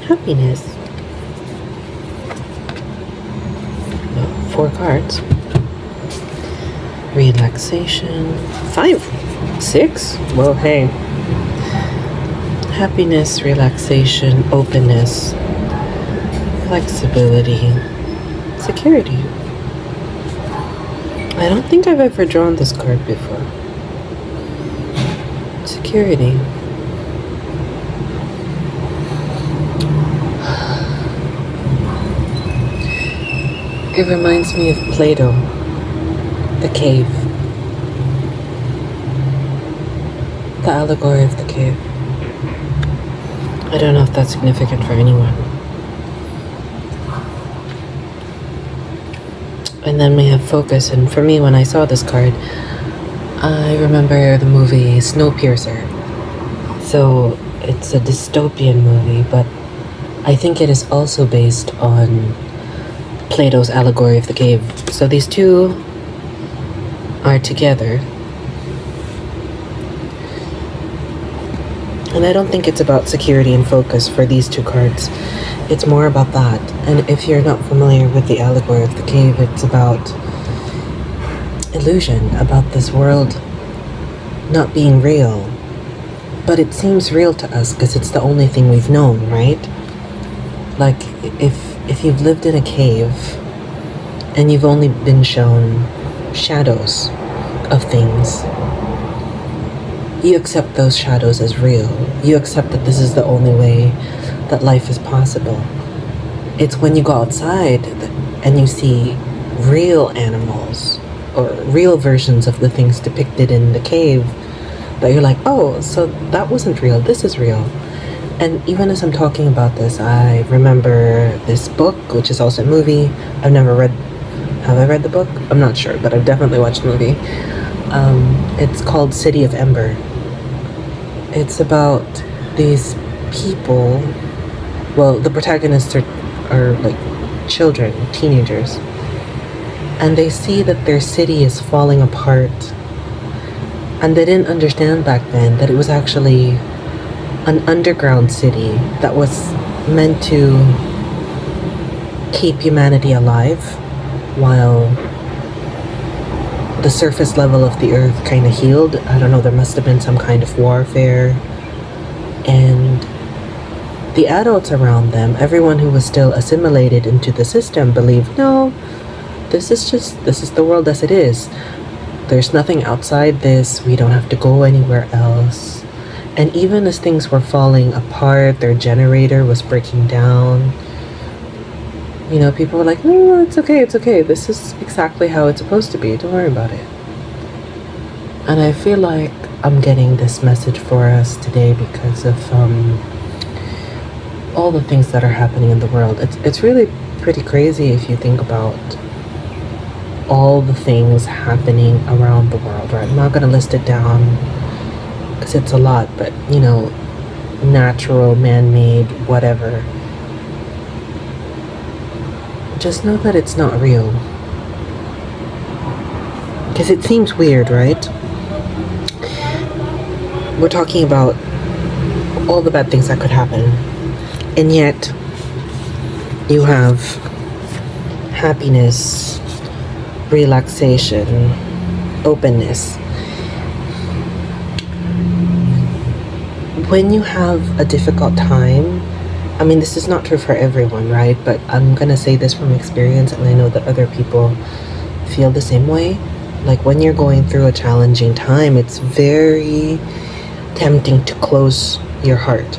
Happiness. Well, 4 cards. Relaxation. 5. 6. Well, hey. Happiness, relaxation, openness, flexibility, security. I don't think I've ever drawn this card before. Security. It reminds me of Plato, the cave. The allegory of the cave. I don't know if that's significant for anyone. And then we have focus, and for me, when I saw this card, I remember the movie Snowpiercer. So it's a dystopian movie, but I think it is also based on Plato's allegory of the cave. So these two are together. And I don't think it's about security and focus for these 2 cards. It's more about that. And if you're not familiar with the allegory of the cave, it's about illusion, about this world not being real. But it seems real to us because it's the only thing we've known, right? Like, if you've lived in a cave and you've only been shown shadows of things, you accept those shadows as real. You accept that this is the only way that life is possible. It's when you go outside and you see real animals or real versions of the things depicted in the cave that you're like, oh, so that wasn't real. This is real. And even as I'm talking about this, I remember this book, which is also a movie. Have I read the book? I'm not sure, but I've definitely watched the movie. It's called City of Ember. It's about these people. Well, the protagonists are like children, teenagers, and they see that their city is falling apart, and they didn't understand back then that it was actually an underground city that was meant to keep humanity alive while the surface level of the earth kind of healed. I don't know, there must have been some kind of warfare. And the adults around them, everyone who was still assimilated into the system, believed, no, this is the world as it is. There's nothing outside this. We don't have to go anywhere else. And even as things were falling apart, their generator was breaking down, you know, people were like, no, it's okay. This is exactly how it's supposed to be. Don't worry about it. And I feel like I'm getting this message for us today because of all the things that are happening in the world. It's really pretty crazy if you think about all the things happening around the world, right? I'm not going to list it down because it's a lot, but, you know, natural, man-made, whatever. Just know that it's not real. Because it seems weird, right? We're talking about all the bad things that could happen. And yet, you have happiness, relaxation, openness. When you have a difficult time, I mean, this is not true for everyone, right? But I'm gonna say this from experience, and I know that other people feel the same way. Like when you're going through a challenging time, it's very tempting to close your heart,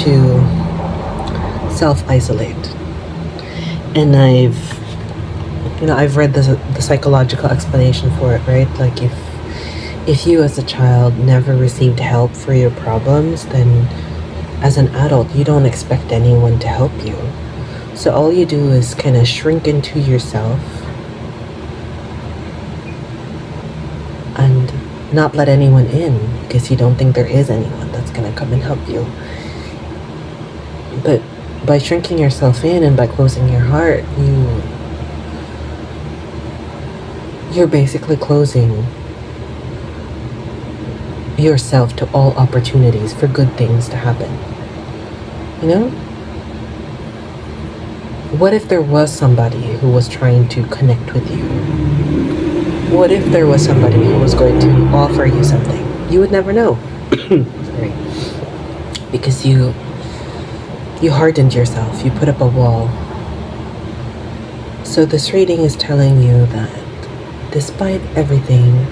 to self-isolate. And I've read the psychological explanation for it, right? Like if you as a child never received help for your problems, then as an adult, you don't expect anyone to help you. So all you do is kind of shrink into yourself and not let anyone in because you don't think there is anyone that's going to come and help you. But by shrinking yourself in and by closing your heart, you're basically closing yourself to all opportunities for good things to happen. You know? What if there was somebody who was trying to connect with you? What if there was somebody who was going to offer you something? You would never know. Sorry. Because you hardened yourself. You put up a wall. So this reading is telling you that despite everything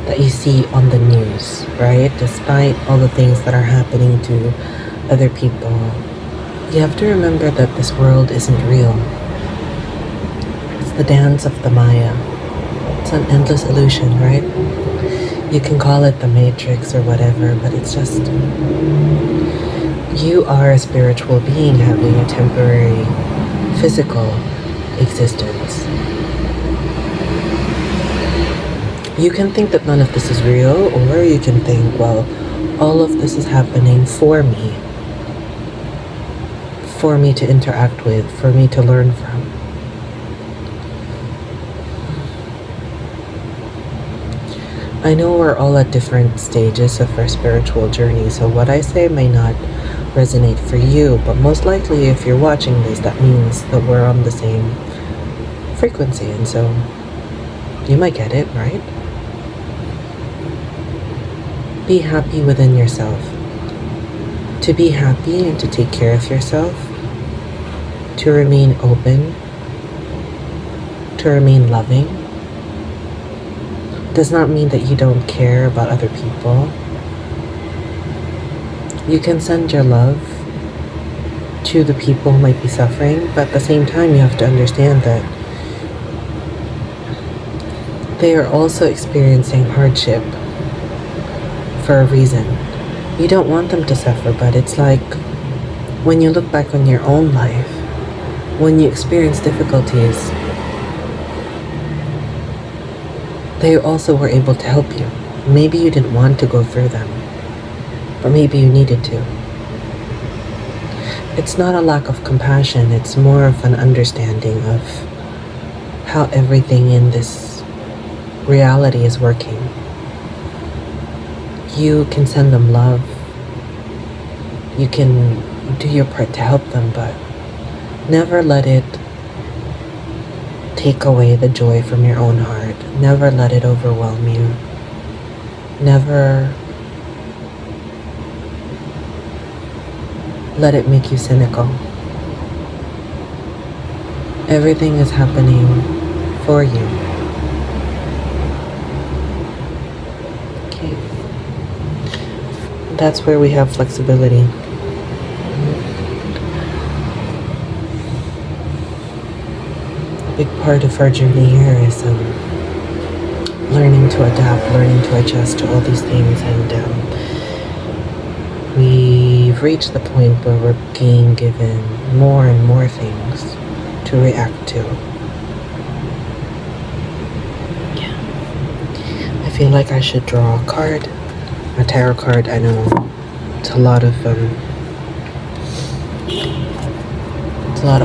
that you see on the news, right? Despite all the things that are happening to other people, you have to remember that this world isn't real. It's the dance of the Maya. It's an endless illusion, right? You can call it the Matrix or whatever, but it's just you are a spiritual being having a temporary physical existence. You can think that none of this is real, or you can think, well, all of this is happening for me to interact with, for me to learn from. I know we're all at different stages of our spiritual journey, so what I say may not resonate for you, but most likely if you're watching this, that means that we're on the same frequency, and so you might get it, right? Be happy within yourself. To be happy and to take care of yourself, to remain open, to remain loving, does not mean that you don't care about other people. You can send your love to the people who might be suffering, but at the same time you have to understand that they are also experiencing hardship for a reason. You don't want them to suffer, but it's like when you look back on your own life, when you experience difficulties, they also were able to help you. Maybe you didn't want to go through them, but maybe you needed to. It's not a lack of compassion, it's more of an understanding of how everything in this reality is working. You can send them love. You can do your part to help them, but never let it take away the joy from your own heart. Never let it overwhelm you. Never let it make you cynical. Everything is happening for you. Okay. That's where we have flexibility. A big part of our journey here is learning to adapt, learning to adjust to all these things, and we've reached the point where we're being given more and more things to react to. Yeah. I feel like I should draw a card, a tarot card. I know it's a lot of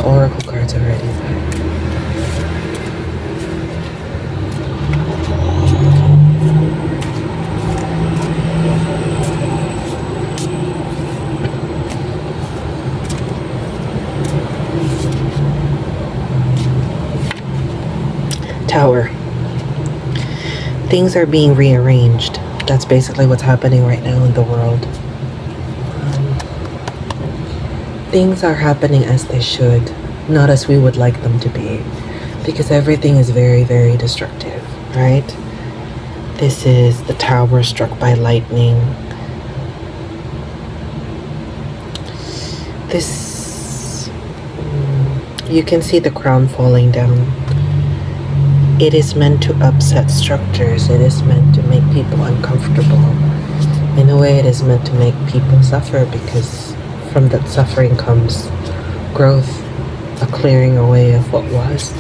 oracle cards already. Tower. Things are being rearranged. That's basically what's happening right now in the world. Things are happening as they should, not as we would like them to be, because everything is very, very destructive, right? This is the tower struck by lightning. You can see the crown falling down. It is meant to upset structures. It is meant to make people uncomfortable. In a way, it is meant to make people suffer, because from that suffering comes growth, a clearing away of what was,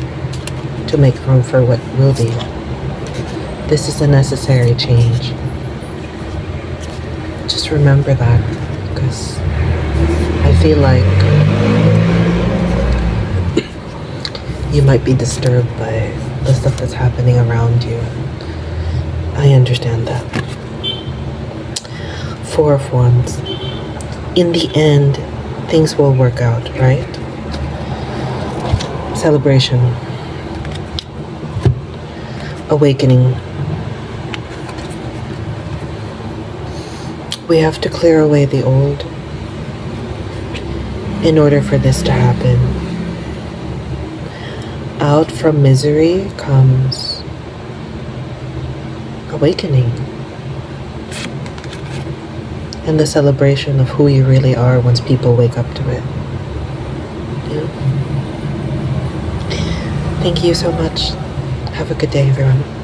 to make room for what will be. This is a necessary change. Just remember that, because I feel like you might be disturbed by the stuff that's happening around you. I understand that. Four of Wands. In the end, things will work out, right? Celebration. Awakening. We have to clear away the old in order for this to happen. Out from misery comes awakening and the celebration of who you really are once people wake up to it. Yeah. Thank you so much. Have a good day, everyone.